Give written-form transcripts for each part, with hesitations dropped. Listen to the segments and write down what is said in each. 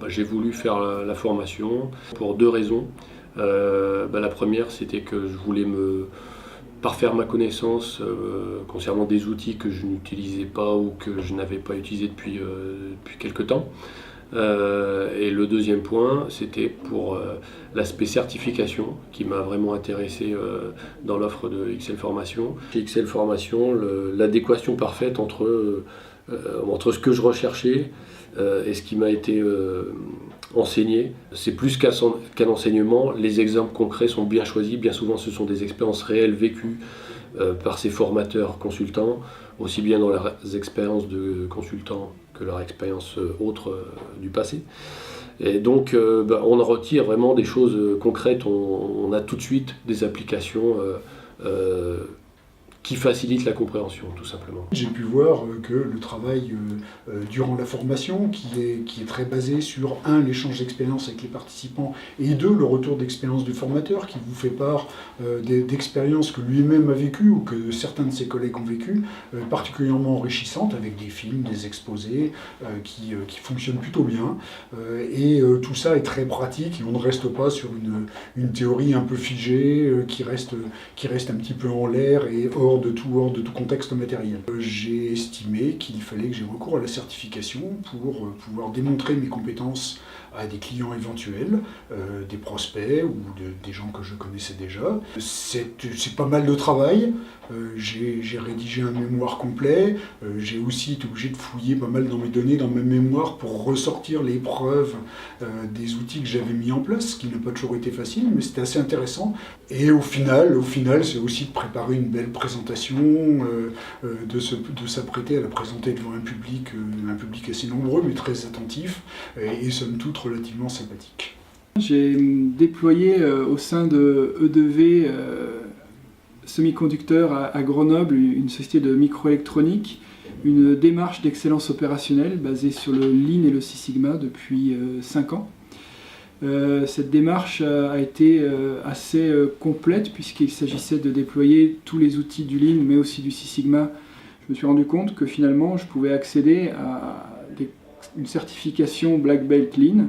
J'ai voulu faire la formation pour deux raisons. La première, c'était que je voulais me parfaire ma connaissance concernant des outils que je n'utilisais pas ou que je n'avais pas utilisés depuis quelque temps. Et le deuxième point, c'était pour l'aspect certification qui m'a vraiment intéressé dans l'offre de XL Formation. Chez XL Formation, l'adéquation parfaite entre ce que je recherchais et ce qui m'a été enseigné. C'est plus qu'un enseignement, les exemples concrets sont bien choisis, bien souvent ce sont des expériences réelles vécues par ces formateurs consultants, aussi bien dans leurs expériences de consultants que leur expérience autre du passé. Et donc on en retire vraiment des choses concrètes, on a tout de suite des applications qui facilitent la compréhension, tout simplement. J'ai pu voir que le travail durant la formation, qui est très basé sur l'échange d'expérience avec les participants, et le retour d'expérience du formateur, qui vous fait part d'expériences que lui-même a vécues ou que certains de ses collègues ont vécues, particulièrement enrichissantes, avec des films, des exposés qui fonctionnent plutôt bien. Tout ça est très pratique, et on ne reste pas sur une théorie un peu figée, qui reste un petit peu en l'air et hors de tout contexte matériel. J'ai estimé qu'il fallait que j'ai recours à la certification pour pouvoir démontrer mes compétences à des clients éventuels, des prospects ou des gens que je connaissais déjà. C'est pas mal de travail. J'ai rédigé un mémoire complet. J'ai aussi été obligé de fouiller pas mal dans mes données, dans mes mémoires, pour ressortir les preuves des outils que j'avais mis en place, ce qui n'a pas toujours été facile, mais c'était assez intéressant. Et au final, c'est aussi de préparer une belle présentation, de s'apprêter à la présenter devant un public assez nombreux, mais très attentif, et somme toute relativement sympathique. J'ai déployé au sein de E2V Semi-conducteurs à Grenoble, une société de microélectronique, une démarche d'excellence opérationnelle basée sur le Lean et le Six Sigma depuis 5 ans. Cette démarche a été assez complète puisqu'il s'agissait de déployer tous les outils du Lean mais aussi du Six Sigma. Je me suis rendu compte que finalement je pouvais accéder à une certification Black Belt Lean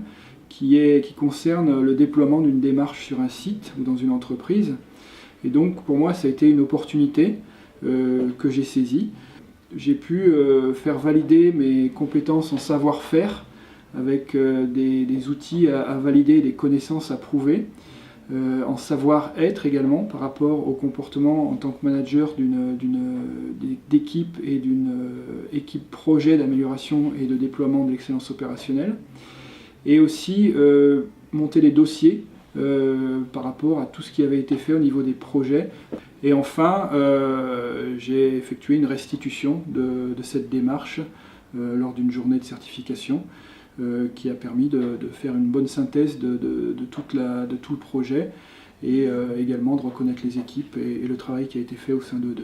qui concerne le déploiement d'une démarche sur un site ou dans une entreprise. Et donc pour moi ça a été une opportunité que j'ai saisie. J'ai pu faire valider mes compétences en savoir-faire avec des outils à valider, des connaissances à prouver, en savoir-être également par rapport au comportement en tant que manager d'équipe et d'une équipe projet d'amélioration et de déploiement de l'excellence opérationnelle, et aussi monter des dossiers par rapport à tout ce qui avait été fait au niveau des projets. Et enfin, j'ai effectué une restitution de cette démarche lors d'une journée de certification qui a permis de faire une bonne synthèse de tout le projet et également de reconnaître les équipes et le travail qui a été fait au sein de E2V.